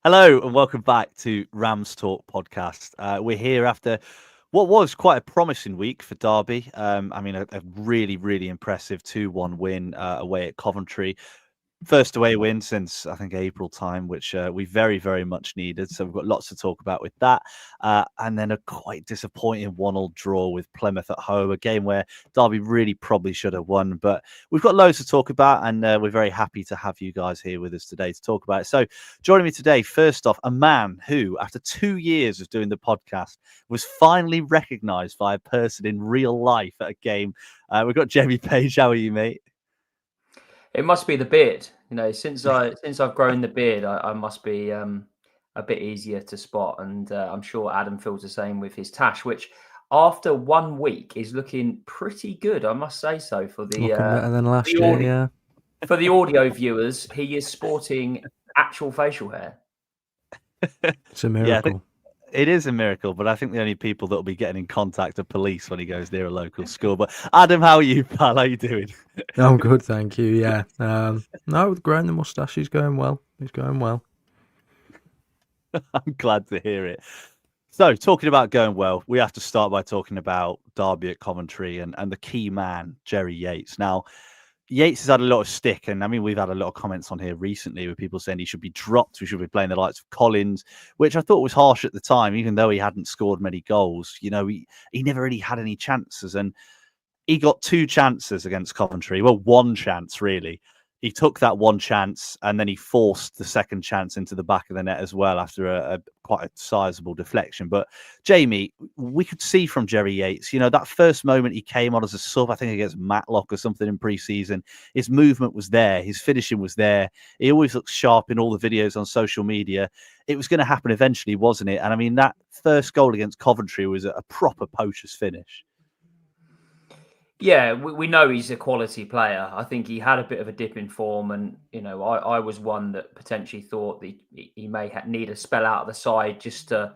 Hello and welcome back to Rams Talk Podcast. We're here after what was quite a promising week for Derby. A really, really impressive 2-1 win away at Coventry. First away win since I think April time, which we very, very much needed. So we've got lots to talk about with that. And then a quite disappointing 1-1 draw with Plymouth at home, a game where Derby really probably should have won. But we've got loads to talk about, and we're very happy to have you guys here with us today to talk about it. So joining me today, first off, a man who, after 2 years of doing the podcast, was finally recognised by a person in real life at a game. We've got Jamie Page. How are you, mate? It must be the beard. Since I've grown the beard, I must be a bit easier to spot, and I'm sure Adam feels the same with his tash, which after 1 week is looking pretty good, I must say so. For the Looking better than last the year, audio, yeah. for the audio viewers, he is sporting actual facial hair. It's a miracle. It is a miracle, but I think the only people that will be getting in contact are police when he goes near a local school. But Adam, how are you, pal? How are you doing? I'm good, thank you. Yeah. No, growing the moustache is going well. It's going well. I'm glad to hear it. So, talking about going well, we have to start by talking about Derby at Coventry and the key man, Jerry Yates. Now, Yates has had a lot of stick, and I mean, we've had a lot of comments on here recently with people saying he should be dropped. We should be playing the likes of Collins, which I thought was harsh at the time, even though he hadn't scored many goals. You know, he never really had any chances, and he got 2 chances against Coventry. Well, 1 chance, really. He took that 1 chance and then he forced the second chance into the back of the net as well after a quite a sizable deflection. But Jamie, we could see from Jerry Yates, you know, that first moment he came on as a sub, I think against Matlock or something in pre-season, his movement was there, his finishing was there. He always looks sharp in all the videos on social media. It was going to happen eventually, wasn't it? And I mean, that first goal against Coventry was a proper poacher's finish. Yeah, we know he's a quality player. I think he had a bit of a dip in form, and I was one that potentially thought that he may need a spell out of the side just to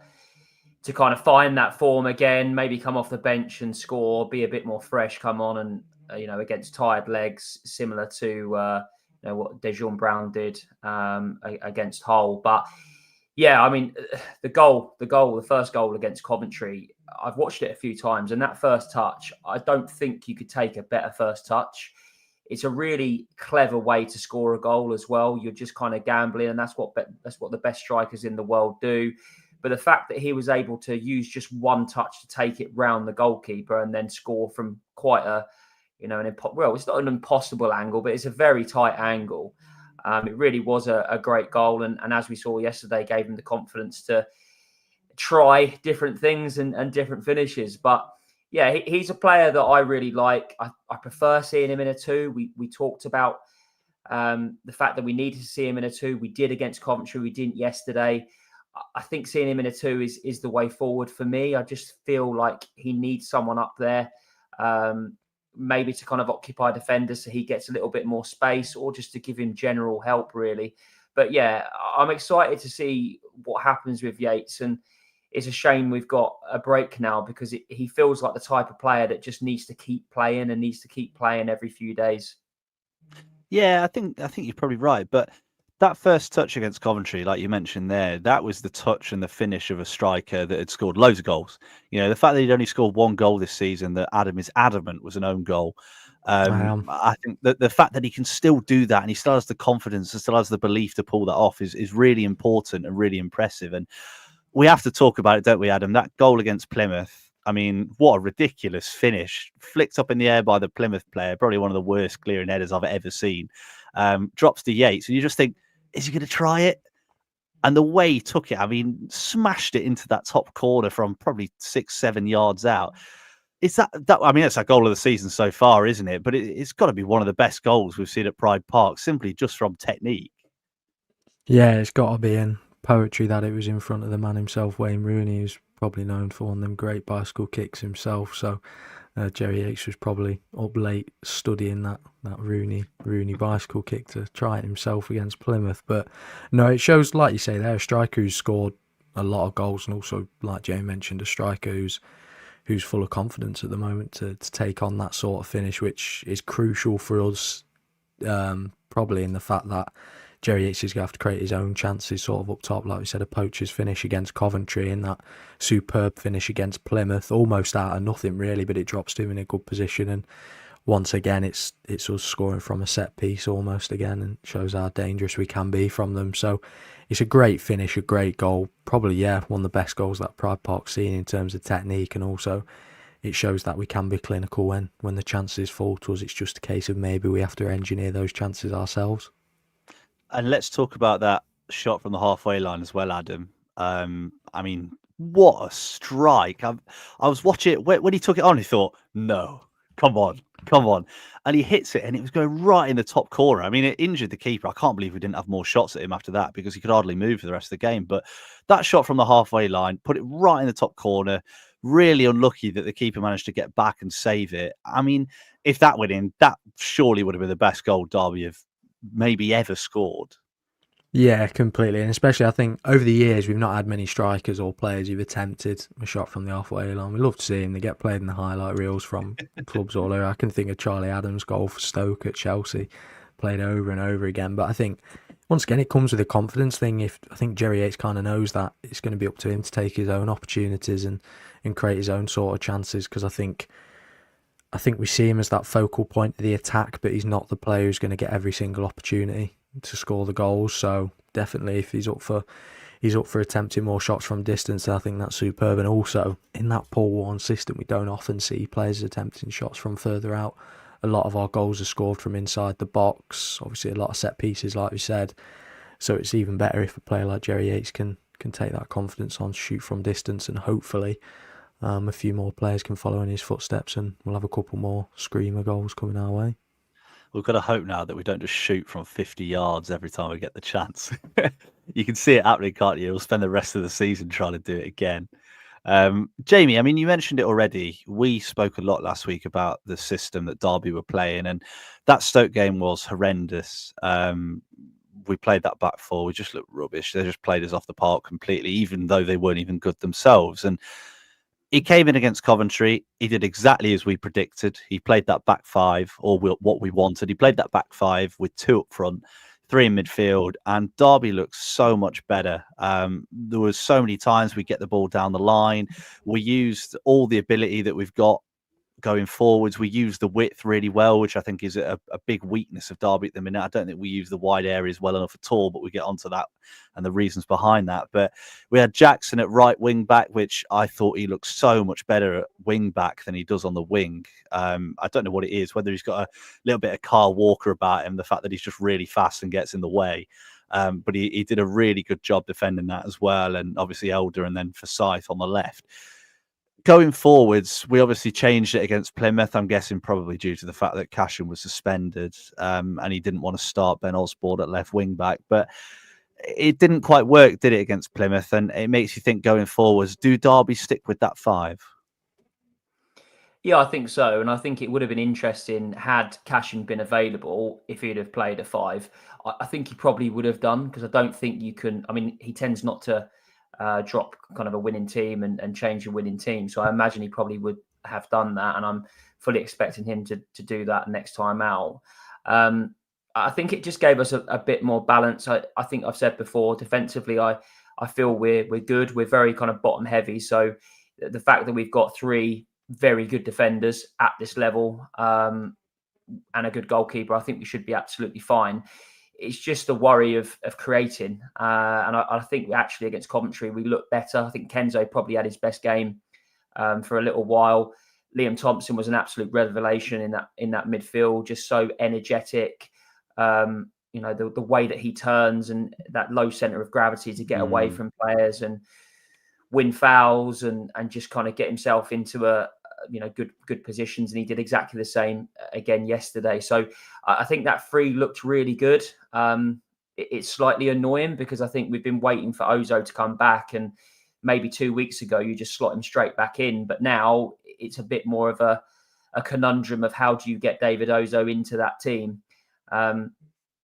kind of find that form again. Maybe come off the bench and score, be a bit more fresh, come on and against tired legs, similar to what Dejon Brown did against Hull. But yeah, I mean, the first goal against Coventry, I've watched it a few times, and that first touch, I don't think you could take a better first touch. It's a really clever way to score a goal as well. You're just kind of gambling, and that's what the best strikers in the world do. But the fact that he was able to use just 1 touch to take it round the goalkeeper and then score from quite it's not an impossible angle, but it's a very tight angle. It really was a great goal. And as we saw yesterday, gave him the confidence to try different things and different finishes. But yeah, he's a player that I really like. I prefer seeing him in a 2. We talked about the fact that we needed to see him in a 2. We did against Coventry. We didn't yesterday. I think seeing him in a 2 is the way forward for me. I just feel like he needs someone up there. Maybe to kind of occupy defenders so he gets a little bit more space, or just to give him general help, really. But yeah, I'm excited to see what happens with Yates, and it's a shame we've got a break now because he feels like the type of player that just needs to keep playing and needs to keep playing every few days. Yeah, I think you're probably right, but that first touch against Coventry, like you mentioned there, that was the touch and the finish of a striker that had scored loads of goals. You know, the fact that he'd only scored 1 goal this season, that Adam is adamant was an own goal. I think that the fact that he can still do that and he still has the confidence and still has the belief to pull that off is really important and really impressive. And we have to talk about it, don't we, Adam? That goal against Plymouth, I mean, what a ridiculous finish. Flicked up in the air by the Plymouth player, probably one of the worst clearing headers I've ever seen. Drops to Yates, and you just think, is he going to try it? And the way he took it, I mean, smashed it into that top corner from probably 6-7 yards out. Is that I mean, it's that goal of the season so far, isn't it? But it's got to be one of the best goals we've seen at Pride Park, simply just from technique. Yeah, it's got to be in poetry that it was in front of the man himself, Wayne Rooney, who's probably known for one of them great bicycle kicks himself. So Jerry Yates was probably up late studying that Rooney bicycle kick to try it himself against Plymouth. But no, it shows, like you say, there, a striker who's scored a lot of goals, and also, like Jay mentioned, a striker who's full of confidence at the moment to take on that sort of finish, which is crucial for us, probably in the fact that Jerry Yates is going to have to create his own chances sort of up top. Like we said, a poacher's finish against Coventry and that superb finish against Plymouth, almost out of nothing really, but it drops to him in a good position. And once again, it's us scoring from a set piece almost again, and shows how dangerous we can be from them. So it's a great finish, a great goal. Probably, one of the best goals that Pride Park's seen in terms of technique, and also it shows that we can be clinical when the chances fall to us. It's just a case of maybe we have to engineer those chances ourselves. And let's talk about that shot from the halfway line as well, Adam. I mean, what a strike. I was watching it when he took it on, he thought, no, come on. And he hits it and it was going right in the top corner. I mean, it injured the keeper. I can't believe we didn't have more shots at him after that, because he could hardly move for the rest of the game. But that shot from the halfway line, put it right in the top corner. Really unlucky that the keeper managed to get back and save it. I mean, if that went in, that surely would have been the best goal Derby have maybe ever scored. Yeah, completely. And especially, I think, over the years, we've not had many strikers or players who've attempted a shot from the halfway line. We love to see them. They get played in the highlight reels from clubs all over. I can think of Charlie Adams' goal for Stoke at Chelsea, played over and over again. But I think, once again, it comes with a confidence thing. I think Jerry Yates kind of knows that it's going to be up to him to take his own opportunities and create his own sort of chances, because I think we see him as that focal point of the attack, but he's not the player who's going to get every single opportunity to score the goals. So definitely, if he's up for attempting more shots from distance, I think that's superb. And also, in that Paul Warne system, we don't often see players attempting shots from further out. A lot of our goals are scored from inside the box. Obviously, a lot of set pieces, like we said. So it's even better if a player like Jerry Yates can take that confidence on, shoot from distance, and hopefully a few more players can follow in his footsteps, and we'll have a couple more screamer goals coming our way. We've got to hope now that we don't just shoot from 50 yards every time we get the chance. You can see it happening, can't you? We'll spend the rest of the season trying to do it again. Jamie, I mean, you mentioned it already. We spoke a lot last week about the system that Derby were playing, and that Stoke game was horrendous. We played that back four. We just looked rubbish. They just played us off the park completely, even though they weren't even good themselves. And he came in against Coventry. He did exactly as we predicted. He played that back five, or what we wanted. He played that back five with two up front, three in midfield, and Derby looks so much better. There was so many times we get the ball down the line. We used all the ability that we've got going forwards. We use the width really well, which I think is a big weakness of Derby at the minute. I don't think we use the wide areas well enough at all, but we get onto that and the reasons behind that. But we had Jackson at right wing back, which I thought he looked so much better at wing back than he does on the wing. I don't know what it is, whether he's got a little bit of Kyle Walker about him, the fact that he's just really fast and gets in the way. But he did a really good job defending that as well. And obviously Elder and then Forsyth on the left. Going forwards, we obviously changed it against Plymouth, I'm guessing probably due to the fact that Cashin was suspended and he didn't want to start Ben Osborne at left wing back. But it didn't quite work, did it, against Plymouth? And it makes you think going forwards, do Derby stick with that five? Yeah, I think so. And I think it would have been interesting had Cashin been available if he'd have played a five. I think he probably would have done, because I don't think you can. I mean, he tends not to drop kind of a winning team and change a winning team. So I imagine he probably would have done that. And I'm fully expecting him to do that next time out. I think it just gave us a bit more balance. I think I've said before, defensively, I feel we're good. We're very kind of bottom heavy. So the fact that we've got three very good defenders at this level and a good goalkeeper, I think we should be absolutely fine. It's just a worry of creating. And I think actually against Coventry, we looked better. I think Kenzo probably had his best game for a little while. Liam Thompson was an absolute revelation in that midfield, just so energetic. The way that he turns and that low centre of gravity to get away from players and win fouls and just kind of get himself into good positions, and he did exactly the same again yesterday. So I think that three looked really good. It's slightly annoying because I think we've been waiting for Ozo to come back, and maybe 2 weeks ago you just slot him straight back in, but now it's a bit more of a conundrum of how do you get David Ozo into that team.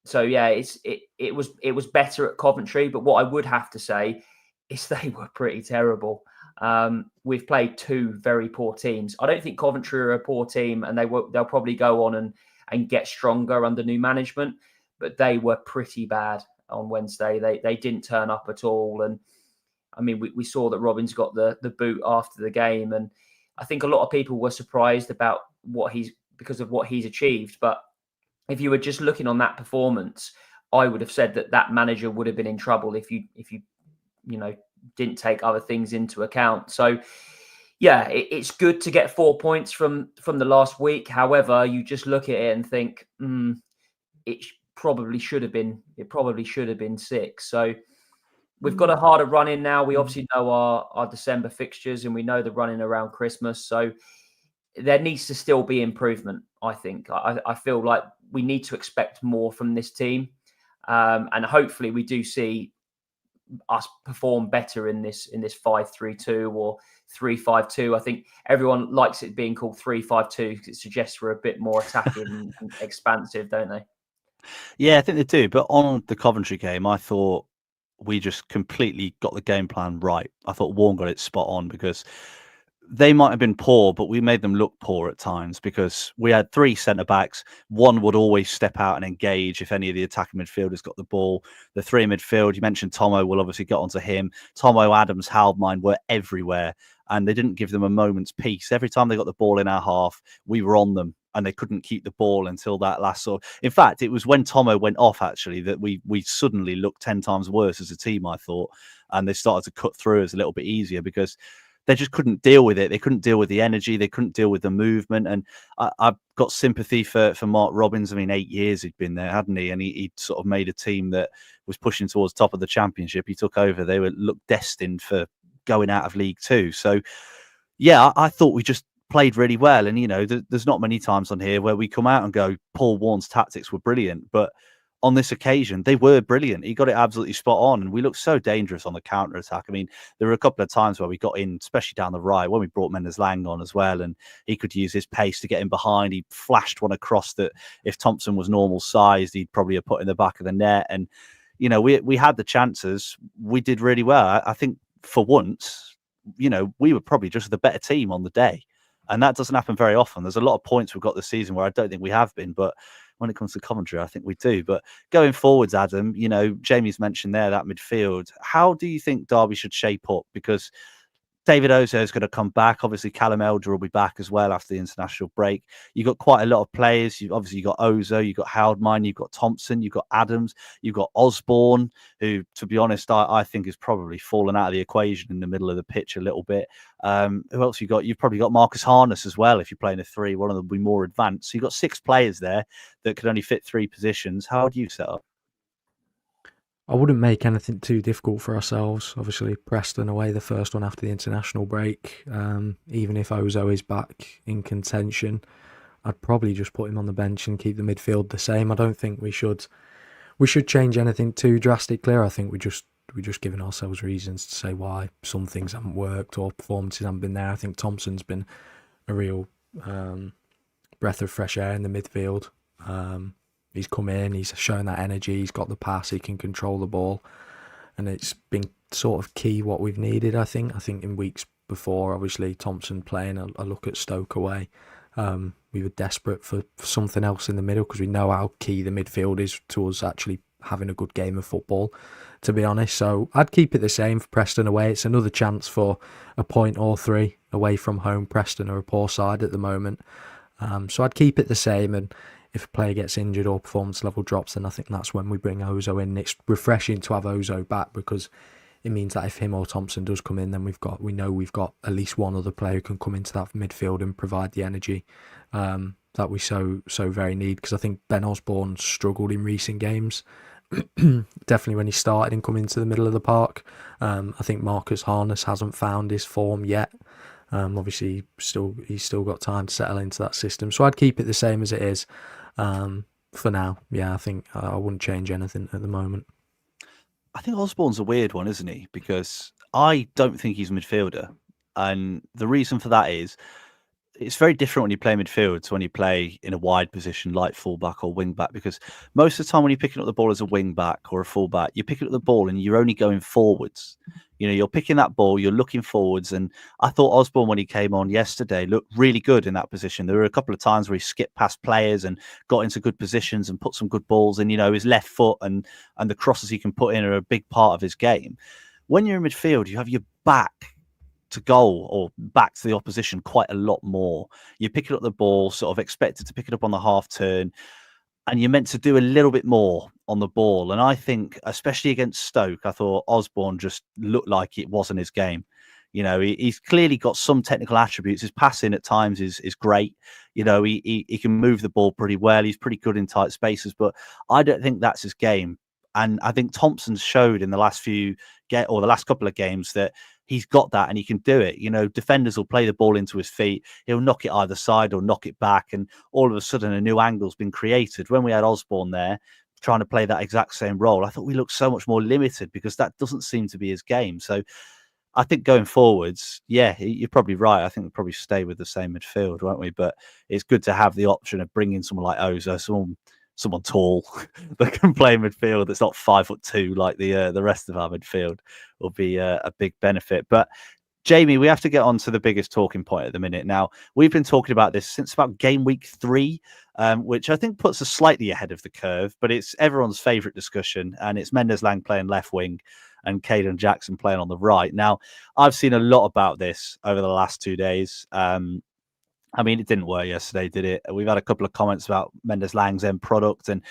So yeah, it was better at Coventry, but what I would have to say is they were pretty terrible. We've played two very poor teams. I don't think Coventry are a poor team, and they'll probably go on and get stronger under new management. but they were pretty bad on Wednesday. They didn't turn up at all. And I mean, we saw that Robins got the boot after the game. And I think a lot of people were surprised about because of what he's achieved. But if you were just looking on that performance, I would have said that manager would have been in trouble if you didn't take other things into account. So yeah, it's good to get 4 points from the last week. However, you just look at it and think, it probably should have been 6. So we've got a harder run in now. We obviously know our December fixtures, and we know the running around Christmas. So there needs to still be improvement, I think. I feel like we need to expect more from this team. And hopefully we do see us perform better in this 5-3-2 or 3-5-2. I think everyone likes it being called 3-5-2 because it suggests we're a bit more attacking and expansive, don't they? Yeah, I think they do. But on the Coventry game, I thought we just completely got the game plan right. I thought Warren got it spot on because they might have been poor, but we made them look poor at times because we had 3 centre-backs. One would always step out and engage if any of the attacking midfielders got the ball. The 3 in midfield, you mentioned Tomo, will obviously get onto him. Tomo, Adams, Haldmine were everywhere, and they didn't give them a moment's peace. Every time they got the ball in our half, we were on them, and they couldn't keep the ball until that last sort. In fact, it was when Tomo went off, actually, that we suddenly looked 10 times worse as a team, I thought, and they started to cut through us a little bit easier because they just couldn't deal with it. They couldn't deal with the energy. They couldn't deal with the movement. And I've got sympathy for Mark Robins. I mean, 8 years he'd been there, hadn't he? And he'd sort of made a team that was pushing towards top of the Championship. He took over. They looked destined for going out of League Two. So, yeah, I thought we just played really well. And, there's not many times on here where we come out and go, Paul Warren's tactics were brilliant. But on this occasion, they were brilliant. He got it absolutely spot on, and we looked so dangerous on the counter attack. I mean, there were a couple of times where we got in, especially down the right, when we brought Mendes Lang on as well, and he could use his pace to get in behind. He flashed one across that if Thompson was normal sized, he'd probably have put in the back of the net. And we had the chances. We did really well. I think for once, we were probably just the better team on the day, and that doesn't happen very often. There's a lot of points we've got this season where I don't think we have been, but when it comes to Coventry, I think we do. But going forwards, Adam, Jamie's mentioned there that midfield. How do you think Derby should shape up? Because David Ozo is going to come back. Obviously, Callum Elder will be back as well after the international break. You've got quite a lot of players. You've got Ozo, you've got Haldmine, you've got Thompson, you've got Adams, you've got Osborne, who, to be honest, I think has probably fallen out of the equation in the middle of the pitch a little bit. Who else you got? You've probably got Marcus Harness as well. If you're playing a 3, one of them will be more advanced. So you've got 6 players there that can only fit 3 positions. How would you set up? I wouldn't make anything too difficult for ourselves. Obviously, Preston away, the first one after the international break. Even if Ozo is back in contention, I'd probably just put him on the bench and keep the midfield the same. I don't think we should change anything too drastically. I think we're just giving ourselves reasons to say why some things haven't worked or performances haven't been there. I think Thompson's been a real breath of fresh air in the midfield. He's come in, he's shown that energy, he's got the pass, he can control the ball, and it's been sort of key what we've needed, I think. I think in weeks before, obviously, Thompson playing a look at Stoke away, we were desperate for something else in the middle because we know how key the midfield is to us actually having a good game of football, to be honest. So I'd keep it the same for Preston away. It's another chance for a point or 3 away from home. Preston are a poor side at the moment. So I'd keep it the same, and if a player gets injured or performance level drops, then I think that's when we bring Ozo in. It's refreshing to have Ozo back because it means that if him or Thompson does come in, then we know we've got at least one other player who can come into that midfield and provide the energy that we so very need. Because I think Ben Osborne struggled in recent games, definitely when he started and come into the middle of the park. I think Marcus Harness hasn't found his form yet. Obviously, he's still got time to settle into that system. So I'd keep it the same as it is for now. Yeah, I think I wouldn't change anything at the moment. I think Osborne's a weird one, isn't he? Because I don't think he's a midfielder. And the reason for that is it's very different when you play midfield to when you play in a wide position like fullback or wing back, because most of the time when you're picking up the ball as a wing back or a fullback, you're picking up the ball and you're only going forwards. You know, you're picking that ball, you're looking forwards. And I thought Osborne, when he came on yesterday, looked really good in that position. There were a couple of times where he skipped past players and got into good positions and put some good balls in. You know, his left foot and the crosses he can put in are a big part of his game. When you're in midfield, you have your back to goal or back to the opposition quite a lot more. You're picking up the ball, sort of expected to pick it up on the half turn, and you're meant to do a little bit more on the ball. And I think, especially against Stoke, I thought Osborne just looked like it wasn't his game. You know, he's clearly got some technical attributes. His passing at times is great. You know, he can move the ball pretty well. He's pretty good in tight spaces, but I don't think that's his game. And I think Thompson's showed in the last couple of games that he's got that and he can do it. You know, defenders will play the ball into his feet. He'll knock it either side or knock it back. And all of a sudden a new angle's been created. When we had Osborne there trying to play that exact same role, I thought we looked so much more limited because that doesn't seem to be his game. So I think going forwards, yeah, you're probably right. I think we'll probably stay with the same midfield, won't we? But it's good to have the option of bringing someone like Ozo, someone tall that can play midfield that's not 5'2" like the rest of our midfield will be a big benefit. But Jamie, we have to get on to the biggest talking point at the minute. Now, we've been talking about this since about game week 3, which I think puts us slightly ahead of the curve, but it's everyone's favourite discussion, and it's Mendes-Lang playing left wing and Caden Jackson playing on the right. Now, I've seen a lot about this over the last 2 days. I mean, it didn't work yesterday, did it? We've had a couple of comments about Mendes-Lang's end product, and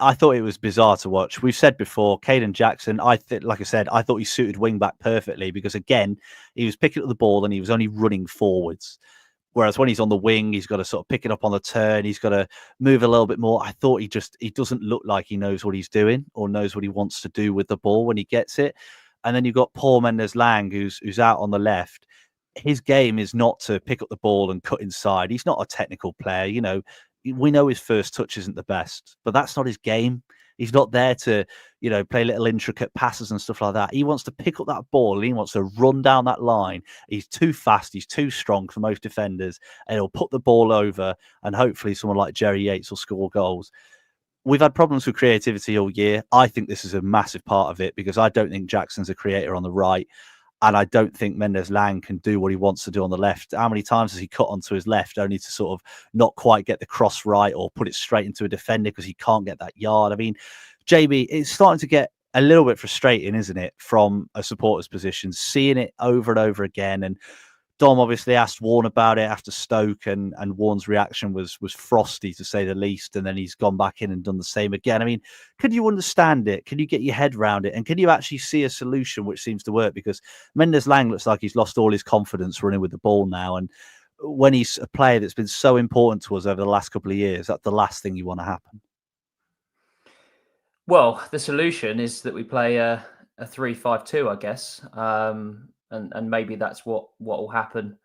I thought it was bizarre to watch. We've said before, Caden Jackson, like I said, I thought he suited wing back perfectly because, again, he was picking up the ball and he was only running forwards. Whereas when he's on the wing, he's got to sort of pick it up on the turn. He's got to move a little bit more. I thought he doesn't look like he knows what he's doing or knows what he wants to do with the ball when he gets it. And then you've got Paul Mendes-Lang, who's out on the left. His game is not to pick up the ball and cut inside. He's not a technical player. You know, we know his first touch isn't the best, but that's not his game. He's not there to, you know, play little intricate passes and stuff like that. He wants to pick up that ball and he wants to run down that line. He's too fast. He's too strong for most defenders, and he'll put the ball over, and hopefully someone like Jerry Yates will score goals. We've had problems with creativity all year. I think this is a massive part of it because I don't think Jackson's a creator on the right. And I don't think Mendes-Lang can do what he wants to do on the left. How many times has he cut onto his left only to sort of not quite get the cross right or put it straight into a defender because he can't get that yard? I mean, Jamie, it's starting to get a little bit frustrating, isn't it, from a supporter's position, seeing it over and over again. And Dom obviously asked Warren about it after Stoke, and Warren's reaction was frosty, to say the least. And then he's gone back in and done the same again. I mean, can you understand it? Can you get your head around it? And can you actually see a solution which seems to work? Because Mendes-Lang looks like he's lost all his confidence running with the ball now. And when he's a player that's been so important to us over the last couple of years, that's the last thing you want to happen. Well, the solution is that we play a 3-5-2, I guess. And maybe that's what will happen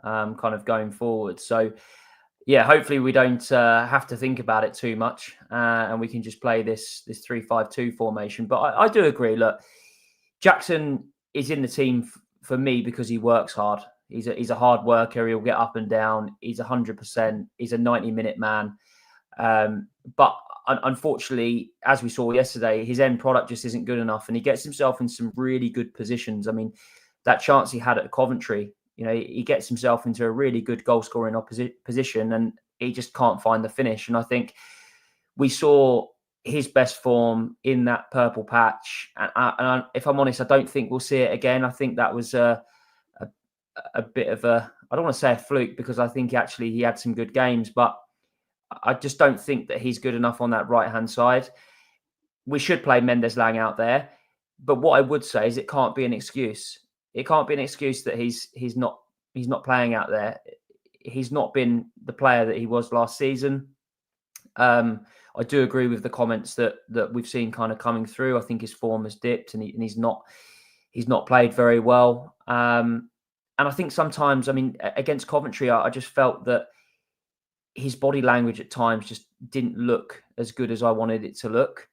kind of going forward. So, yeah, hopefully we don't have to think about it too much and we can just play this 3-5-2 formation. But I do agree. Look, Jackson is in the team for me because he works hard. He's a hard worker. He'll get up and down. He's 100%. He's a 90-minute man. But unfortunately, as we saw yesterday, his end product just isn't good enough, and he gets himself in some really good positions. I mean, that chance he had at Coventry, you know, he gets himself into a really good goal scoring position and he just can't find the finish. And I think we saw his best form in that purple patch. And if I'm honest, I don't think we'll see it again. I think that was a bit of I don't want to say a fluke, because I think actually he had some good games, but I just don't think that he's good enough on that right-hand side. We should play Mendes-Lang out there. But what I would say is it can't be an excuse. It can't be an excuse that he's not playing out there. He's not been the player that he was last season. I do agree with the comments that we've seen kind of coming through. I think his form has dipped and he's not played very well. And I think sometimes, I mean, against Coventry, I just felt that his body language at times just didn't look as good as I wanted it to look.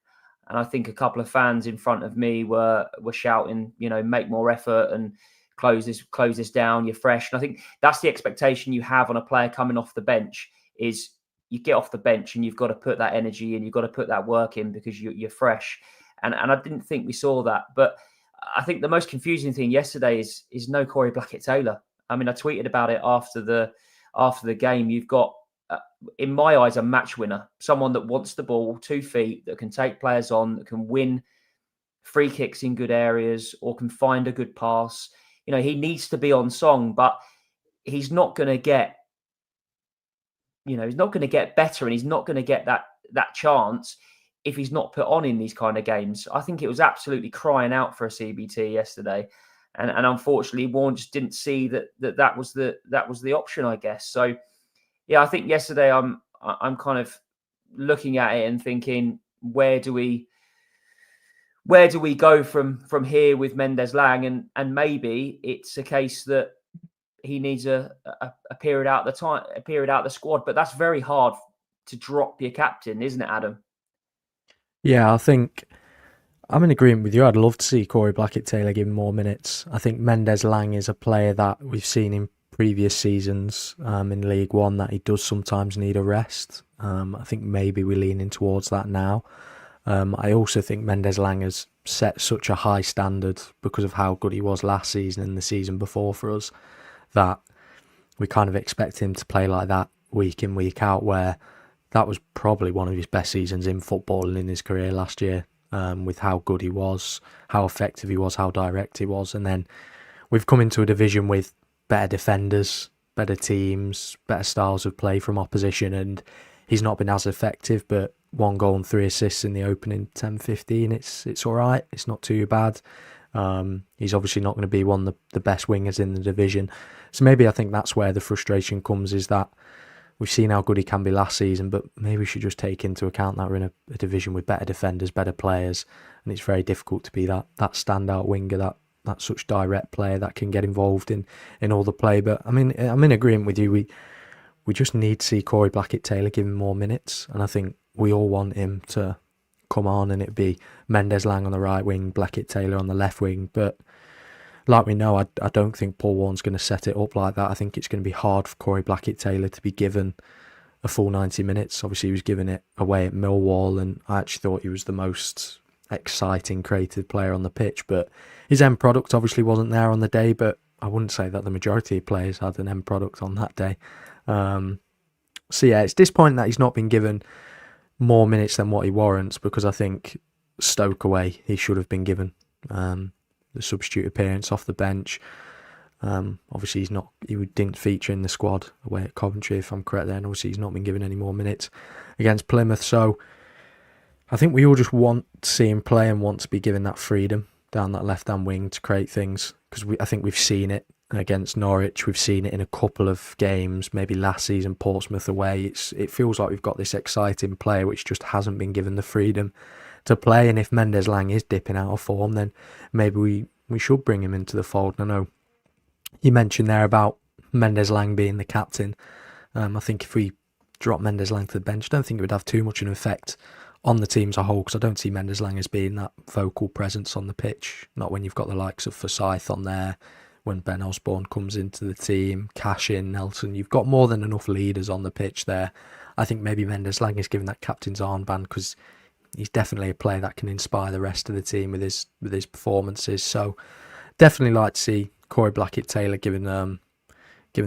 And I think a couple of fans in front of me were shouting, you know, make more effort and close this down. You're fresh. And I think that's the expectation you have on a player coming off the bench, is you get off the bench and you've got to put that energy in, you've got to put that work in because you're fresh. And I didn't think we saw that. But I think the most confusing thing yesterday is no Corey Blackett-Taylor. I mean, I tweeted about it after the game. You've got, in my eyes, a match winner, someone that wants the ball, 2 feet, that can take players on, that can win free kicks in good areas or can find a good pass. You know, he needs to be on song, but he's not going to get, he's not going to get better, and he's not going to get that chance if he's not put on in these kind of games. I think it was absolutely crying out for a CBT yesterday. And unfortunately, Warren just didn't see that was the option, I guess. So, yeah, I think yesterday I'm kind of looking at it and thinking, where do we go from here with Mendez-Laing? And maybe it's a case that he needs a period out the squad. But that's very hard to drop your captain, isn't it, Adam? Yeah, I think I'm in agreement with you. I'd love to see Corey Blackett-Taylor given more minutes. I think Mendez-Laing is a player that we've seen in previous seasons in League One that he does sometimes need a rest. I think maybe we're leaning towards that now. I also think Mendez-Laing has set such a high standard because of how good he was last season and the season before for us that we kind of expect him to play like that week in, week out, where that was probably one of his best seasons in football and in his career last year, with how good he was, how effective he was, how direct he was. And then we've come into a division with better defenders, better teams, better styles of play from opposition, and he's not been as effective, but 1 goal and 3 assists in the opening 10-15, it's all right. It's not too bad. He's obviously not going to be one of the best wingers in the division. So maybe I think that's where the frustration comes, is that we've seen how good he can be last season, but maybe we should just take into account that we're in a division with better defenders, better players, and it's very difficult to be that standout winger, that such direct player that can get involved in all the play. But I mean, I'm in agreement with you. We just need to see Corey Blackett-Taylor give him more minutes, and I think we all want him to come on, and it'd be Mendez-Laing on the right wing, Blackett-Taylor on the left wing. But like we know, I don't think Paul Warren's going to set it up like that. I think it's going to be hard for Corey Blackett-Taylor to be given a full 90 minutes. Obviously, he was given it away at Millwall, and I actually thought he was the most exciting, creative player on the pitch. But his end product obviously wasn't there on the day, but I wouldn't say that the majority of players had an end product on that day. So yeah, it's disappointing that he's not been given more minutes than what he warrants, because I think Stoke away he should have been given the substitute appearance off the bench. Obviously he didn't feature in the squad away at Coventry, if I'm correct there, and obviously he's not been given any more minutes against Plymouth. So I think we all just want to see him play and want to be given that freedom down that left-hand wing to create things, because I think we've seen it against Norwich. We've seen it in a couple of games, maybe last season, Portsmouth away. It feels like we've got this exciting player which just hasn't been given the freedom to play. And if Mendez-Laing is dipping out of form, then maybe we should bring him into the fold. I know you mentioned there about Mendez-Laing being the captain. I think if we drop Mendez-Laing to the bench, I don't think it would have too much of an effect on the team as a whole, because I don't see Mendez-Laing as being that vocal presence on the pitch. Not when you've got the likes of Forsyth on there, when Ben Osborne comes into the team, Cashin, Nelson. You've got more than enough leaders on the pitch there. I think maybe Mendez-Laing is given that captain's armband because he's definitely a player that can inspire the rest of the team with his performances. So definitely like to see Corey Blackett-Taylor given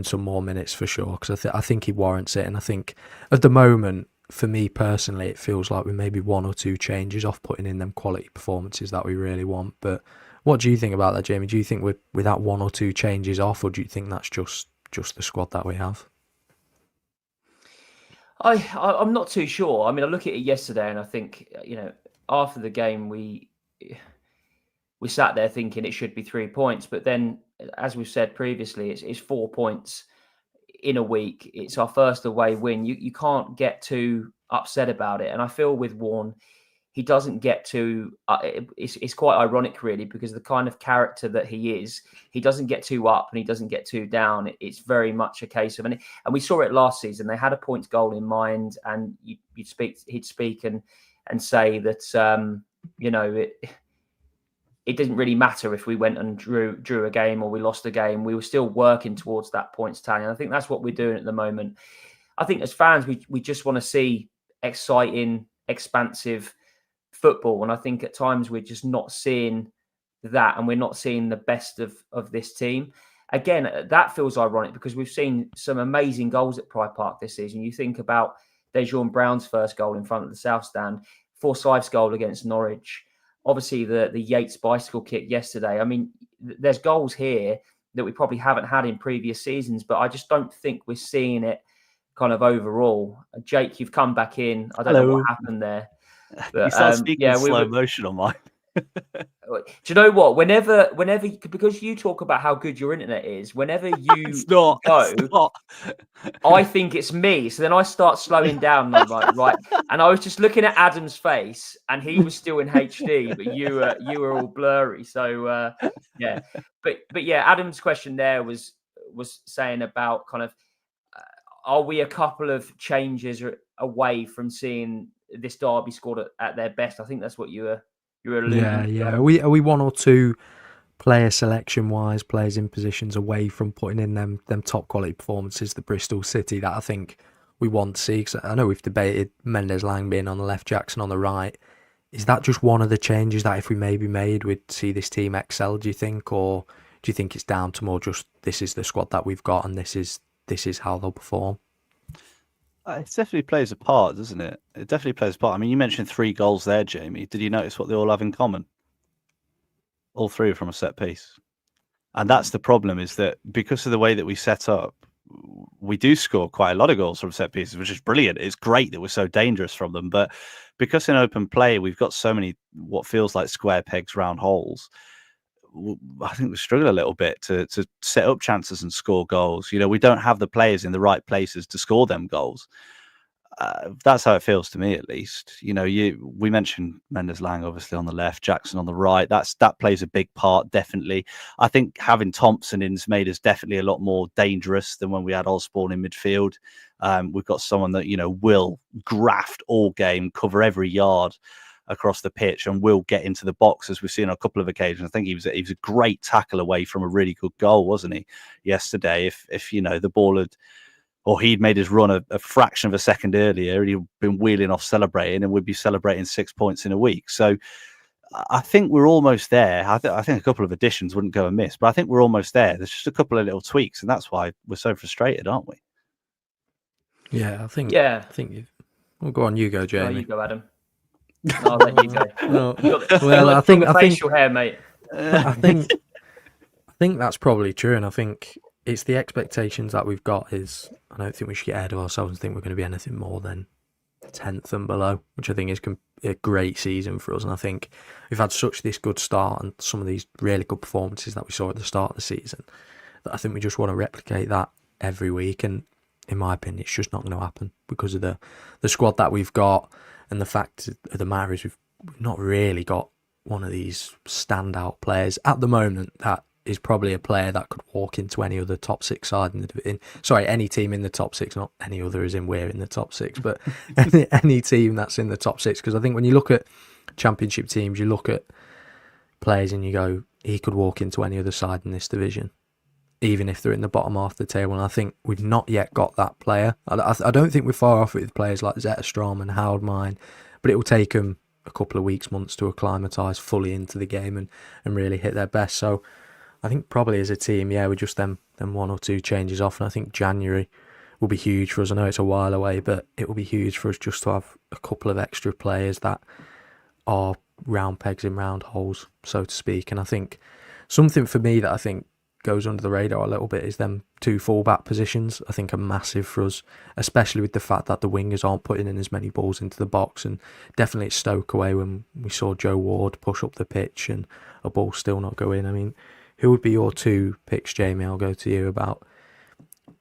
some more minutes for sure, because I think he warrants it. And I think at the moment, for me personally, it feels like we're maybe 1 or 2 changes off putting in them quality performances that we really want. But what do you think about that, Jamie? Do you think we're that 1 or 2 changes off, or do you think that's just the squad that we have? I'm not too sure. I mean, I look at it yesterday and I think, after the game, we sat there thinking it should be 3 points. But then, as we've said previously, it's 4 points in a week. It's our first away win. You can't get too upset about it. And I feel with Warren, he doesn't get too... it's quite ironic, really, because the kind of character that he is, he doesn't get too up and he doesn't get too down. It's very much a case of... And we saw it last season. They had a points goal in mind, and he'd speak and say that, it didn't really matter if we went and drew a game or we lost a game. We were still working towards that points tally. And I think that's what we're doing at the moment. I think as fans, we just want to see exciting, expansive football. And I think at times we're just not seeing that, and we're not seeing the best of this team. Again, that feels ironic because we've seen some amazing goals at Pride Park this season. You think about Dejan Brown's first goal in front of the South Stand, Forsyth's goal against Norwich, obviously the Yates bicycle kick yesterday. I mean, there's goals here that we probably haven't had in previous seasons, but I just don't think we're seeing it kind of overall. Jake, you've come back in. I don't know what happened there. But, you start speaking in slow motion on mine. Do you know what? Whenever, because you talk about how good your internet is, whenever you go, I think it's me. So then I start slowing down, and I'm like, right. And I was just looking at Adam's face, and he was still in HD, but you were all blurry. So yeah, but yeah, Adam's question there was saying about kind of, are we a couple of changes away from seeing this Derby squad at their best? I think that's what you were alluding to. Yeah. Are we one or two player selection wise, players in positions away from putting in them top quality performances, the Bristol City that I think we want to see? Because I know we've debated Mendes-Lang being on the left, Jackson on the right. Is that just one of the changes that if we maybe made, we'd see this team excel, do you think? Or do you think it's down to more just this is the squad that we've got and this is how they'll perform? It definitely plays a part, doesn't it? It definitely plays a part. I mean, you mentioned 3 goals there, Jamie. Did you notice what they all have in common? All 3 are from a set piece. And that's the problem, is that because of the way that we set up, we do score quite a lot of goals from set pieces, which is brilliant. It's great that we're so dangerous from them. But because in open play, we've got so many what feels like square pegs, round holes, I think we struggle a little bit to set up chances and score goals. You know, we don't have the players in the right places to score them goals. That's how it feels to me, at least. You know, we mentioned Mendes-Lang obviously on the left, Jackson on the right. That plays a big part, definitely. I think having Thompson in's made us definitely a lot more dangerous than when we had Osborne in midfield. We've got someone that, you know, will graft all game, cover every yard across the pitch, and will get into the box, as we've seen on a couple of occasions. I think he was a great tackle away from a really good goal, wasn't he, yesterday? If you know, the ball had, or he'd made his run a fraction of a second earlier, he'd been wheeling off celebrating, and we'd be celebrating 6 points in a week. So I think we're almost there. I think a couple of additions wouldn't go amiss, but I think we're almost there. There's just a couple of little tweaks, and that's why we're so frustrated, aren't we? Yeah, I think. Well, go on, you go, Jamie. No, you go, Adam. I'll let you go. Well, I think facial hair, mate. I think that's probably true, and I think it's the expectations that we've got. I don't think we should get ahead of ourselves and think we're going to be anything more than 10th and below, which I think is a great season for us. And I think we've had this good start and some of these really good performances that we saw at the start of the season, that I think we just want to replicate that every week. And in my opinion, it's just not going to happen because of the squad that we've got. And the fact of the matter is we've not really got one of these standout players at the moment that is probably a player that could walk into any other top 6 side any team in the top 6, not any other as in we're in the top 6, but any team that's in the top 6. Because I think when you look at championship teams, you look at players and you go, he could walk into any other side in this division, even if they're in the bottom half of the table. And I think we've not yet got that player. I don't think we're far off it with players like Zetterstrom and Howard Mine, but it will take them a couple of weeks, months to acclimatise fully into the game and really hit their best. So I think probably as a team, we're just them 1 or 2 changes off. And I think January will be huge for us. I know it's a while away, but it will be huge for us just to have a couple of extra players that are round pegs in round holes, so to speak. And I think something for me that I think goes under the radar a little bit is them 2 fullback positions. I think are massive for us, especially with the fact that the wingers aren't putting in as many balls into the box. And definitely at Stoke away when we saw Joe Ward push up the pitch and a ball still not go in. I mean, who would be your 2 picks, Jamie? I'll go to you about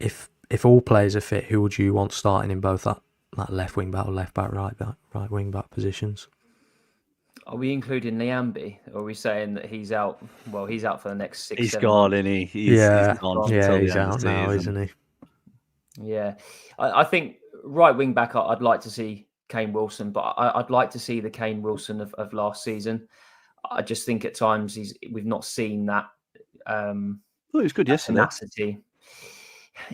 if all players are fit, who would you want starting in both that left wing back or left back, right wing back positions? Are we including Niambi? Or are we saying that he's out? Well, he's out for the next 6 He's 7 gone, months. isn't he? He's gone. He's out now, isn't he? Yeah. I think right wing back, I'd like to see Kane Wilson, but I'd like to see the Kane Wilson of last season. I just think at times we've not seen that. He was good yesterday. Tenacity.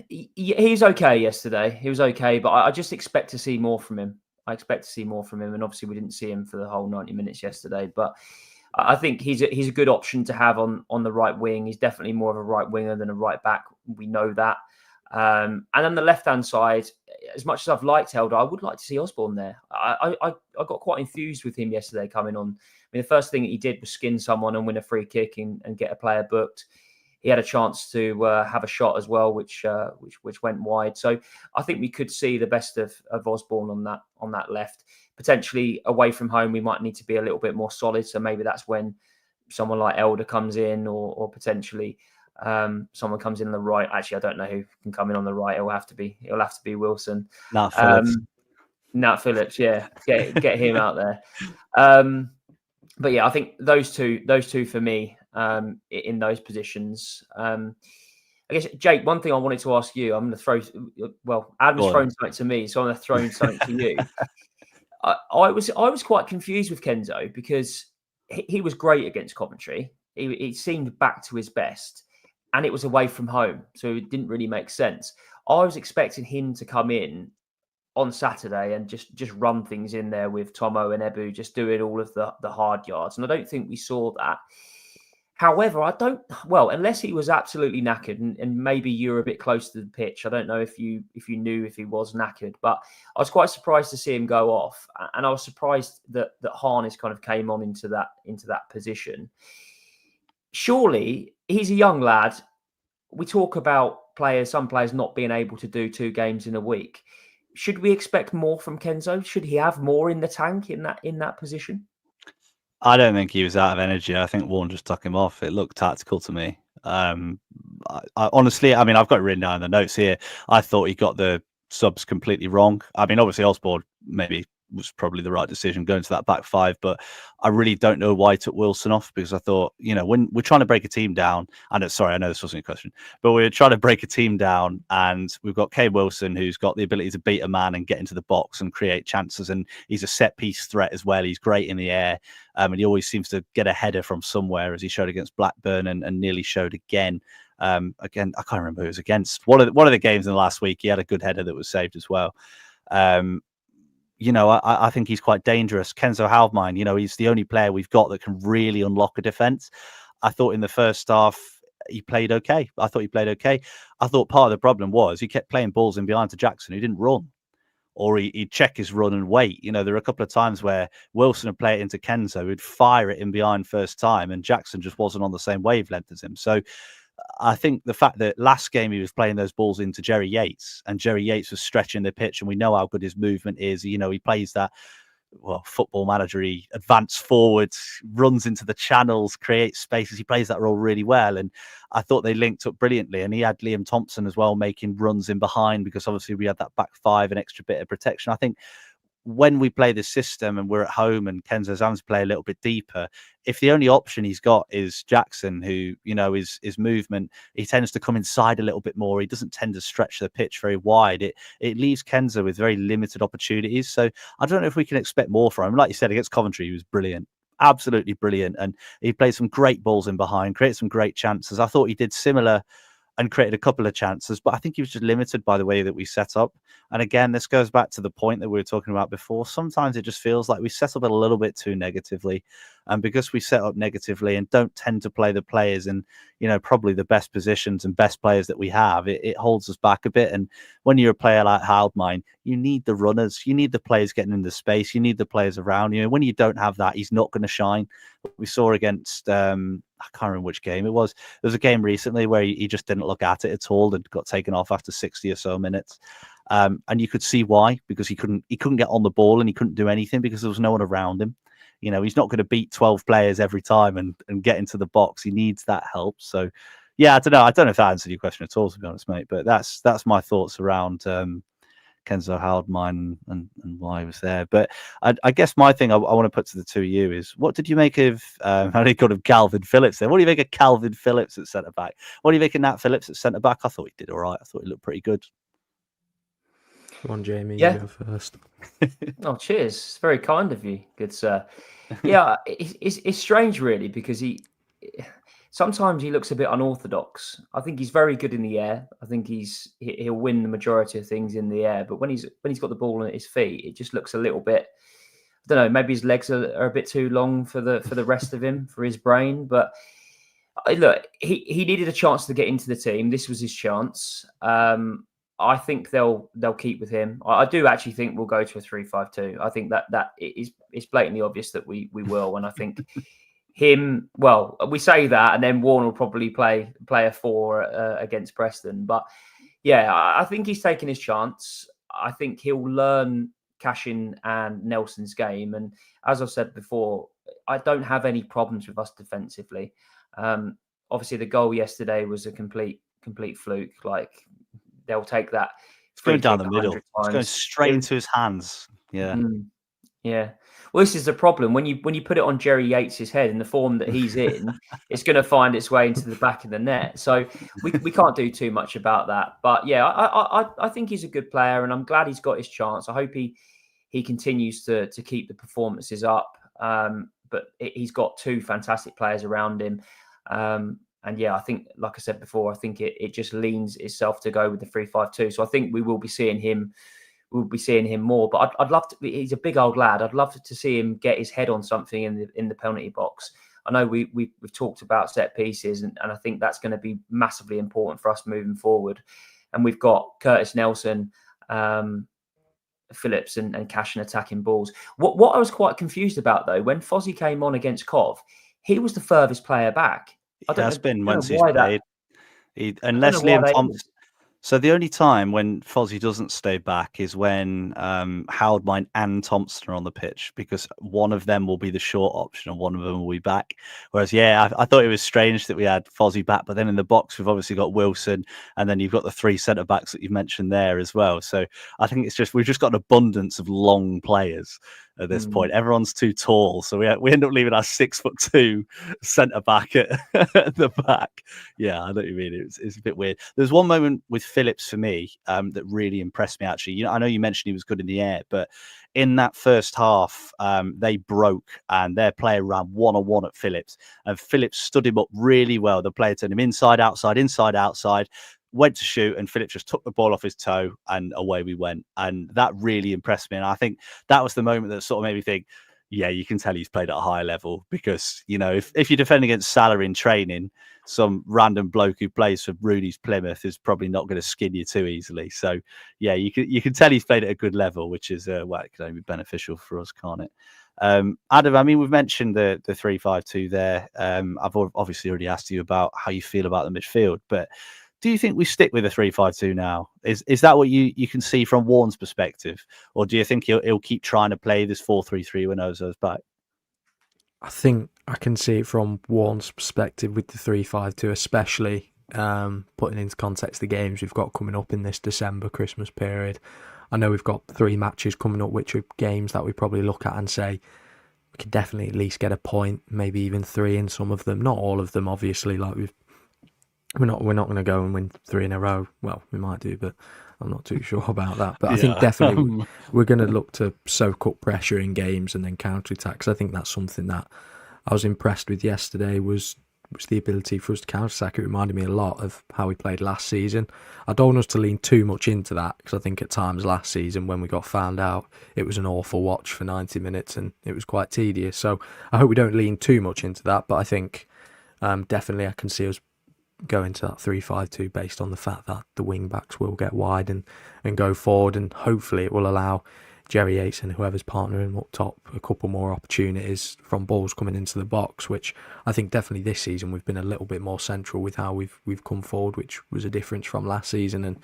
He was okay yesterday. He was okay, but I just expect to see more from him. And obviously we didn't see him for the whole 90 minutes yesterday. But I think he's a good option to have on the right wing. He's definitely more of a right winger than a right back. We know that. And on the left-hand side, as much as I've liked Helder, I would like to see Osborne there. I got quite enthused with him yesterday coming on. I mean, the first thing that he did was skin someone and win a free kick and get a player booked. He had a chance to have a shot as well, which went wide. So I think we could see the best of Osborne on that left. Potentially away from home, we might need to be a little bit more solid. So maybe that's when someone like Elder comes in, or potentially someone comes in on the right. Actually, I don't know who can come in on the right. It'll have to be Wilson. Nat Phillips. Nat Phillips, yeah, get him out there. But yeah, I think those two for me in those positions. I guess, Jake, one thing I wanted to ask you, I'm going to throw. Adam's thrown something to me, so I'm going to throw something to you. I was quite confused with Kenzo because he was great against Coventry. He seemed back to his best, and it was away from home, so it didn't really make sense. I was expecting him to come in on Saturday and just run things in there with Tomo and Ebu, just doing all of the hard yards, and I don't think we saw that. However, unless he was absolutely knackered, and maybe you were a bit close to the pitch. I don't know if you knew if he was knackered, but I was quite surprised to see him go off, and I was surprised that Harness kind of came on into that position. Surely he's a young lad. We talk about some players not being able to do 2 games in a week. Should we expect more from Kenzo? Should he have more in the tank in that position? I don't think he was out of energy. I think Warren just took him off. It looked tactical to me. I honestly, I mean, I've got it written down in the notes here. I thought he got the subs completely wrong. I mean, obviously Osborne maybe was probably the right decision going to that back 5, but I really don't know why he took Wilson off, because I thought, when we're trying to break a team down, and sorry, I know this wasn't a question, but we're trying to break a team down, and we've got Kay Wilson, who's got the ability to beat a man and get into the box and create chances, and he's a set piece threat as well. He's great in the air, and he always seems to get a header from somewhere, as he showed against Blackburn and nearly showed again. Again, I can't remember who it was against. One of the games in the last week, he had a good header that was saved as well. I think he's quite dangerous. Kenzo Haldmine, he's the only player we've got that can really unlock a defence. I thought in the first half he played okay. I thought part of the problem was he kept playing balls in behind to Jackson, who didn't run, or he'd check his run and wait. There were a couple of times where Wilson would play it into Kenzo, who'd fire it in behind first time, and Jackson just wasn't on the same wavelength as him. So I think the fact that last game he was playing those balls into Jerry Yates, and Jerry Yates was stretching the pitch, and we know how good his movement is. He plays that, football managery, advance forward, runs into the channels, creates spaces. He plays that role really well, and I thought they linked up brilliantly. And he had Liam Thompson as well making runs in behind, because obviously we had that back 5, an extra bit of protection. I think when we play this system and we're at home and Kenzo's having to play a little bit deeper, if the only option he's got is Jackson, who, his movement, he tends to come inside a little bit more. He doesn't tend to stretch the pitch very wide. It leaves Kenzo with very limited opportunities. So I don't know if we can expect more from him. Like you said, against Coventry, he was brilliant. Absolutely brilliant. And he played some great balls in behind, created some great chances. I thought he did similar and created a couple of chances, but I think he was just limited by the way that we set up. And again, this goes back to the point that we were talking about before. Sometimes it just feels like we set up a little bit too negatively. And because we set up negatively and don't tend to play the players in, probably the best positions and best players that we have, it holds us back a bit. And when you're a player like Haldmine, you need the runners, you need the players getting into space, you need the players around you. When you don't have that, he's not going to shine. We saw against, I can't remember which game it was. There was a game recently where he just didn't look at it at all and got taken off after 60 or so minutes. And you could see why, because he couldn't get on the ball and he couldn't do anything because there was no one around him. He's not going to beat 12 players every time and get into the box. He needs that help. So, yeah, I don't know if that answered your question at all, to be honest, mate. But that's my thoughts around Kenzo Haldmine and why he was there. But I guess my thing I want to put to the two of you is, what did you make of, how do you call him, Calvin Phillips there? What do you make of Calvin Phillips at centre-back? What do you make of Nat Phillips at centre-back? I thought he did all right. I thought he looked pretty good. Come on, Jamie, Yeah. you go first. Oh, cheers. It's very kind of you. Good, sir. Yeah, it's strange, really, because sometimes he looks a bit unorthodox. I think he's very good in the air. I think he'll win the majority of things in the air. But when he's got the ball at his feet, it just looks a little bit, I don't know, maybe his legs are a bit too long for the rest of him, for his brain. But look, he needed a chance to get into the team. This was his chance. I think they'll keep with him. I do actually think we'll go to a 3-5-2. I think that it's blatantly obvious that we will, and I think him. Well, we say that, and then Warren will probably play a 4 against Preston. But yeah, I think he's taking his chance. I think he'll learn Cashin and Nelson's game, and as I've said before, I don't have any problems with us defensively. Obviously, the goal yesterday was a complete fluke. Like, they'll take that. It's going down the middle. It's going straight into his hands. Yeah. Yeah. Well, this is the problem. When you put it on Jerry Yates' head in the form that he's in, it's going to find its way into the back of the net. So we can't do too much about that. But yeah, I think he's a good player, and I'm glad he's got his chance. I hope he continues to keep the performances up. But he's got 2 fantastic players around him. And yeah, I think, like I said before, I think it just leans itself to go with the 3-5-2. So I think we will be seeing him. We'll be seeing him more. But I'd love to. He's a big old lad. I'd love to see him get his head on something in the penalty box. I know we've talked about set pieces, and I think that's going to be massively important for us moving forward. And we've got Curtis Nelson, Phillips, and Cashin attacking balls. What I was quite confused about, though, when Fozzie came on against Cov, he was the furthest player back. That's been once he's played. Unless Liam Thompson. So the only time when Fozzie doesn't stay back is when Haldmine and Thompson are on the pitch, because one of them will be the short option and one of them will be back. Whereas, yeah, I thought it was strange that we had Fozzie back, but then in the box we've obviously got Wilson, and then you've got the 3 centre backs that you've mentioned there as well. So I think we've just got an abundance of long players at this point. Everyone's too tall, so we end up leaving our 6'2" centre back at the back. Yeah, I know what you mean. It's a bit weird. There's one moment with Phillips for me that really impressed me, actually. I know you mentioned he was good in the air, but in that first half, they broke and their player ran 1-on-1 at Phillips, and Phillips stood him up really well. The player turned him inside, outside, went to shoot, and Phillips just took the ball off his toe and away we went. And that really impressed me. And I think that was the moment that sort of made me think, yeah, you can tell he's played at a high level, because, if you defend against Salah in training, some random bloke who plays for Rooney's Plymouth is probably not going to skin you too easily. So yeah, you can tell he's played at a good level, which is it can only be beneficial for us, can't it? Adam, I mean, we've mentioned the 3-5-2 there. I've obviously already asked you about how you feel about the midfield, but do you think we stick with the 3-5-2 now? Is that what you can see from Warren's perspective, or do you think he'll keep trying to play this 4-3-3 when Ozo's back? I think I can see it from Warren's perspective with the 3-5-2, especially putting into context the games we've got coming up in this December Christmas period. I know we've got 3 matches coming up, which are games that we probably look at and say we could definitely at least get a point, maybe even 3 in some of them. Not all of them, obviously. Like we're not going to go and win 3 in a row. Well, we might do, but I'm not too sure about that. But I think definitely we're going to look to soak up pressure in games and then counter-attack. I think that's something that I was impressed with yesterday was the ability for us to counter-attack. It reminded me a lot of how we played last season. I don't want us to lean too much into that, because I think at times last season when we got found out, it was an awful watch for 90 minutes and it was quite tedious. So I hope we don't lean too much into that, but I think definitely I can see us go into that 3-5-2 based on the fact that the wing backs will get wide and go forward, and hopefully it will allow Jerry Yates and whoever's partnering up top a couple more opportunities from balls coming into the box, which I think definitely this season we've been a little bit more central with how we've come forward, which was a difference from last season. And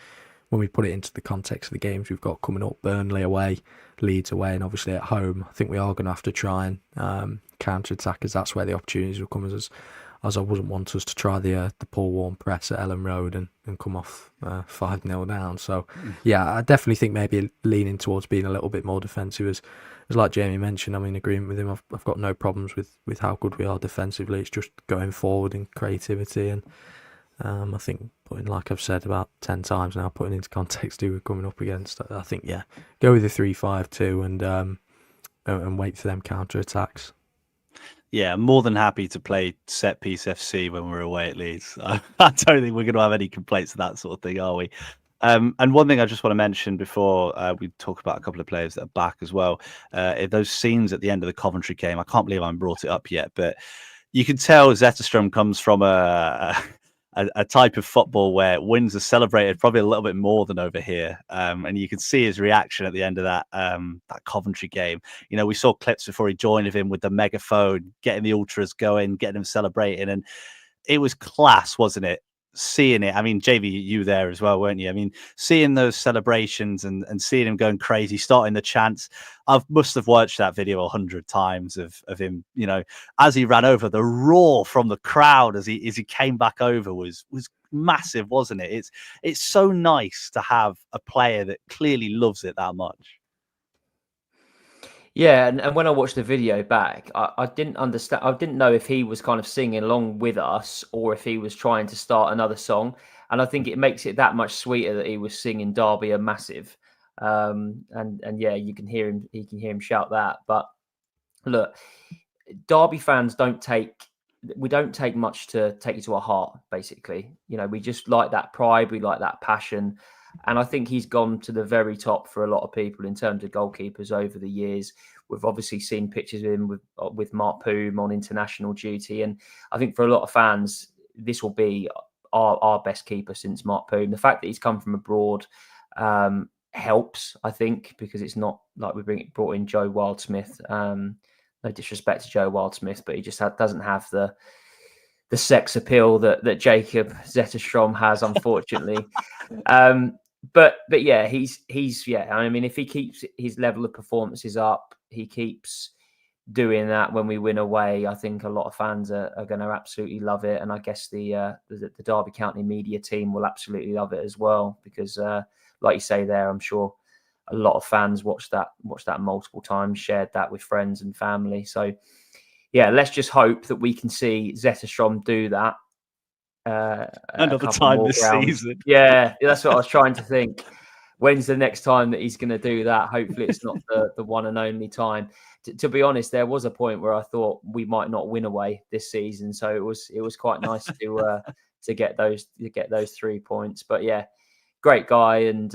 when we put it into the context of the games we've got coming up, Burnley away, Leeds away, and obviously at home, I think we are going to have to try and counter-attack, as that's where the opportunities will come, as I wouldn't want us to try the Paul Warren press at Ellen Road and come off 5-0 down. So yeah, I definitely think maybe leaning towards being a little bit more defensive. As like Jamie mentioned, I'm in agreement with him. I've got no problems with how good we are defensively. It's just going forward and creativity. And I think, like I've said about 10 times now, putting into context who we're coming up against, I think, yeah, go with the 3-5-2 and wait for them counter-attacks. Yeah, I'm more than happy to play set piece FC when we're away at Leeds. I don't think we're going to have any complaints of that sort of thing, are we? And one thing I just want to mention before we talk about a couple of players that are back as well, those scenes at the end of the Coventry game, I can't believe I haven't brought it up yet, but you can tell Zetterstrom comes from a type of football where wins are celebrated probably a little bit more than over here. And you can see his reaction at the end of that Coventry game. You know, we saw clips before he joined of him with the megaphone, getting the ultras going, getting them celebrating. And it was class, wasn't it? Seeing it. I mean, JV, you there as well, weren't you? I mean, seeing those celebrations and seeing him going crazy, starting the chants. I must have watched that video 100 times of him, you know, as he ran over. The roar from the crowd as he came back over was massive, wasn't it? It's so nice to have a player that clearly loves it that much. Yeah, and when I watched the video back, I didn't understand. I didn't know if he was kind of singing along with us or if he was trying to start another song. And I think it makes it that much sweeter that he was singing "Derby are massive." And yeah, you can hear him. He can hear him shout that. But look, Derby fans don't take much to take you to our heart. Basically, you know, we just like that pride. We like that passion. And I think he's gone to the very top for a lot of people in terms of goalkeepers over the years. We've obviously seen pictures of him with Mark Poom on international duty. And I think for a lot of fans, this will be our best keeper since Mark Poom. The fact that he's come from abroad helps, I think, because it's not like we brought in Joe Wildsmith. No disrespect to Joe Wildsmith, but he just doesn't have the sex appeal that Jacob Zetterstrom has, unfortunately. But yeah, he's I mean, if he keeps his level of performances up, he keeps doing that when we win away, I think a lot of fans are going to absolutely love it. And I guess the Derby County media team will absolutely love it as well, because like you say there, I'm sure a lot of fans watched that multiple times, shared that with friends and family. So yeah, let's just hope that we can see Zetterstrom do that another time this season. Yeah, that's what I was trying to think. When's the next time that he's going to do that? Hopefully it's not the one and only time. To be honest, there was a point where I thought we might not win away this season, so it was quite nice to get those 3 points. But yeah, great guy, and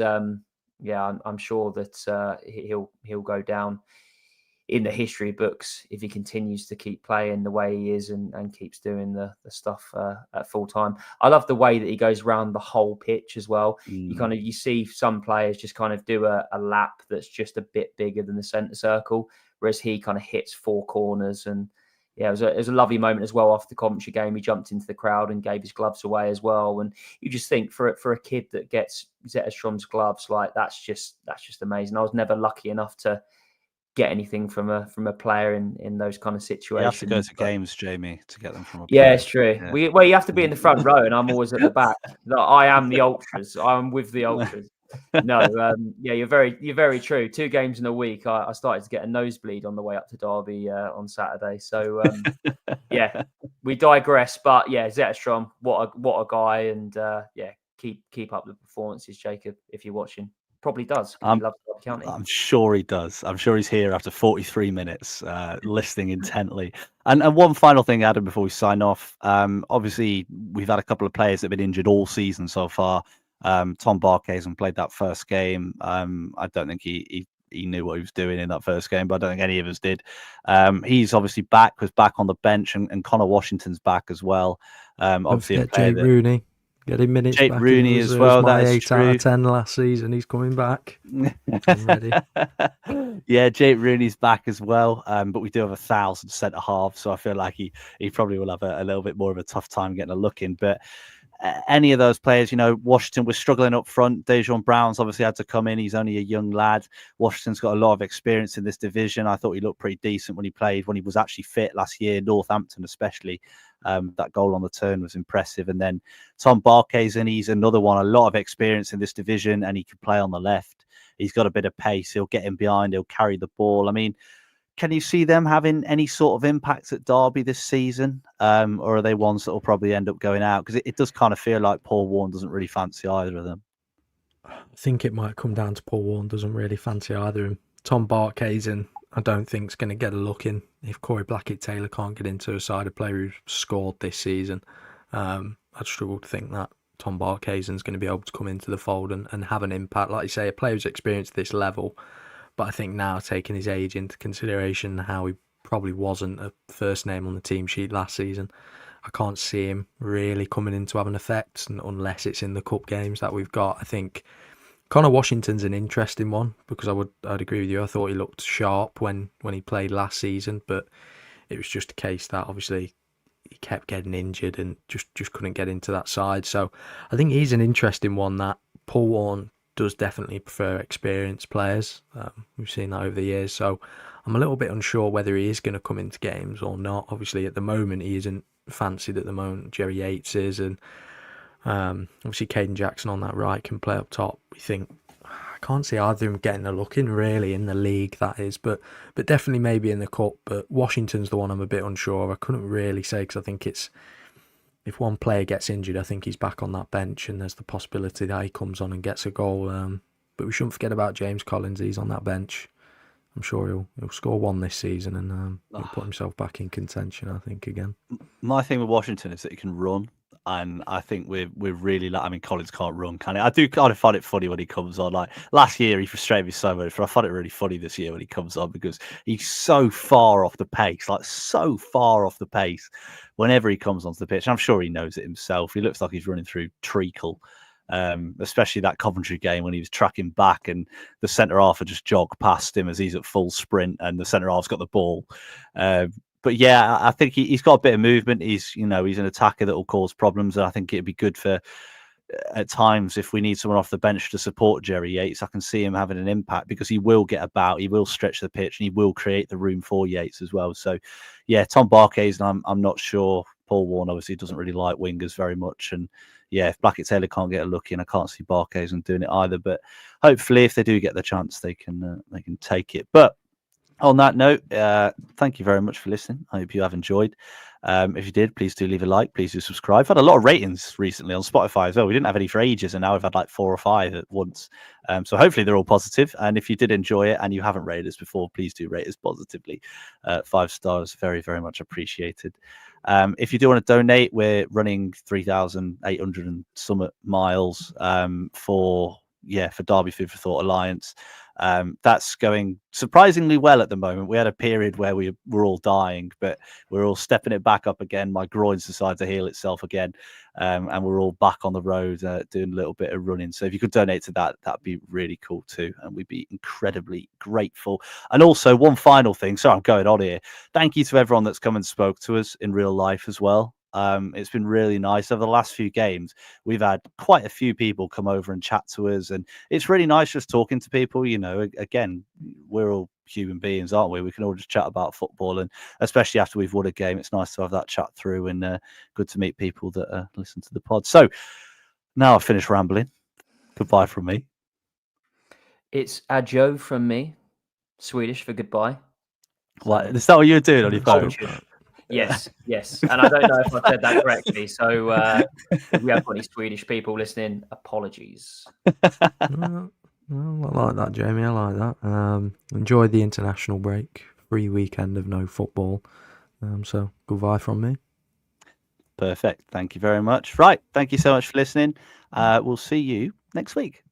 yeah, I'm sure that he'll go down in the history books if he continues to keep playing the way he is and keeps doing the stuff at full time. I love the way that he goes around the whole pitch as well. You see some players just kind of do a lap that's just a bit bigger than the centre circle, whereas he kind of hits 4 corners. And yeah, it was a lovely moment as well after the Coventry game. He jumped into the crowd and gave his gloves away as well. And you just think for a kid that gets Zetterstrom's gloves, like that's just amazing. I was never lucky enough to get anything from a player in those kind of situations. You have to go to games, Jamie, to get them from a player. Yeah, it's true. Yeah. Well, you have to be in the front row, and I'm always at the back. I am the ultras. I'm with the ultras. No, yeah, you're very true. 2 games in a week. I started to get a nosebleed on the way up to Derby on Saturday. So yeah, we digress. But yeah, Zetterstrom, what a guy, and yeah, keep up the performances, Jacob, if you're watching. Probably does. He loves Derby County. I'm sure he does. I'm sure he's here after 43 minutes, listening intently. And one final thing, Adam, before we sign off. Obviously, we've had a couple of players that have been injured all season so far. Tom Barkhuizen played that first game. I don't think he knew what he was doing in that first game, but I don't think any of us did. He's obviously was back on the bench, and Connor Washington's back as well. Obviously, Jake Rooney. Getting minutes Jake back. Rooney as well. My that is 8 true. out of 10 last season. He's coming back. I'm ready. Yeah, Jake Rooney's back as well. But we do have 1,000 centre halves, so I feel like he probably will have a little bit more of a tough time getting a look in. But any of those players, you know, Washington was struggling up front. Dejan Brown's obviously had to come in. He's only a young lad. Washington's got a lot of experience in this division. I thought he looked pretty decent when he was actually fit last year, Northampton especially. That goal on the turn was impressive. And then Tom Barkhuizen, he's another one, a lot of experience in this division, and he can play on the left. He's got a bit of pace. He'll get in behind. He'll carry the ball. I mean, can you see them having any sort of impact at Derby this season? Or are they ones that will probably end up going out? Because it does kind of feel like Paul Warne doesn't really fancy either of them. I think it might come down to Paul Warne doesn't really fancy either of them. Tom Barkhuizen, I don't think is going to get a look in if Corey Blackett-Taylor can't get into a side of player who's scored this season. I'd struggle to think that Tom Barkheisen's going to be able to come into the fold and have an impact. Like you say, a player who's experienced this level, but I think now taking his age into consideration, how he probably wasn't a first name on the team sheet last season, I can't see him really coming in to have an effect unless it's in the cup games that we've got. I think Connor Washington's an interesting one because I'd agree with you. I thought he looked sharp when he played last season, but it was just a case that obviously he kept getting injured and just couldn't get into that side. So I think he's an interesting one that Paul Warne does definitely prefer experienced players. We've seen that over the years. So I'm a little bit unsure whether he is going to come into games or not. Obviously at the moment he isn't fancied at the moment. Jerry Yates is, and obviously Caden Jackson on that right can play up top. We think I can't see either of them getting a look in really in the league, that is, but definitely maybe in the cup. But Washington's the one I'm a bit unsure of. I couldn't really say because I think it's if one player gets injured, I think he's back on that bench and there's the possibility that he comes on and gets a goal. But we shouldn't forget about James Collins. He's on that bench. I'm sure he'll score one this season and he'll put himself back in contention, I think, again. My thing with Washington is that he can run. And I think we're really I mean, Collins can't run, can he? I do kind of find it funny when he comes on. Like last year, he frustrated me so much, but I find it really funny this year when he comes on because he's so far off the pace, whenever he comes onto the pitch. And I'm sure he knows it himself. He looks like he's running through treacle, especially that Coventry game when he was tracking back and the centre half had just jogged past him as he's at full sprint and the centre half's got the ball. But yeah, I think he's got a bit of movement. He's an attacker that will cause problems. And I think it'd be good for, at times, if we need someone off the bench to support Jerry Yates, I can see him having an impact because he will get about, he will stretch the pitch, and he will create the room for Yates as well. So, yeah, Tom Barkheisen, I'm not sure. Paul Warne obviously doesn't really like wingers very much. And yeah, if Blackett-Taylor can't get a look in, I can't see Barkheisen doing it either. But hopefully, if they do get the chance, they can take it. But on that note, thank you very much for listening. I hope you have enjoyed. If you did, please do leave a like. Please do subscribe. I've had a lot of ratings recently on Spotify as well. We didn't have any for ages, and now we've had like 4 or 5 at once. So hopefully they're all positive. And if you did enjoy it and you haven't rated us before, please do rate us positively. 5 stars, very, very much appreciated. If you do want to donate, we're running 3,800 and some miles for Derby Food for Thought Alliance. That's going surprisingly well at the moment. We had a period where we were all dying, but we're all stepping it back up again. My groin's decided to heal itself again, and we're all back on the road doing a little bit of running. So if you could donate to that, that'd be really cool too, and we'd be incredibly grateful. And also, one final thing. Sorry, I'm going on here. Thank you to everyone that's come and spoke to us in real life as well. It's been really nice. Over the last few games, we've had quite a few people come over and chat to us, and it's really nice just talking to people. Again, we're all human beings, aren't we? We can all just chat about football, and especially after we've won a game, it's nice to have that chat through, and good to meet people that listen to the pod. So now I've finished rambling. Goodbye from me. It's adjo from me, Swedish for goodbye. What? Is that what you're doing on your phone? Yes. And I don't know if I said that correctly. So if we have got any Swedish people listening, apologies. Well, I like that, Jamie. I like that. Enjoy the international break. Free weekend of no football. So goodbye from me. Perfect. Thank you very much. Right. Thank you so much for listening. We'll see you next week.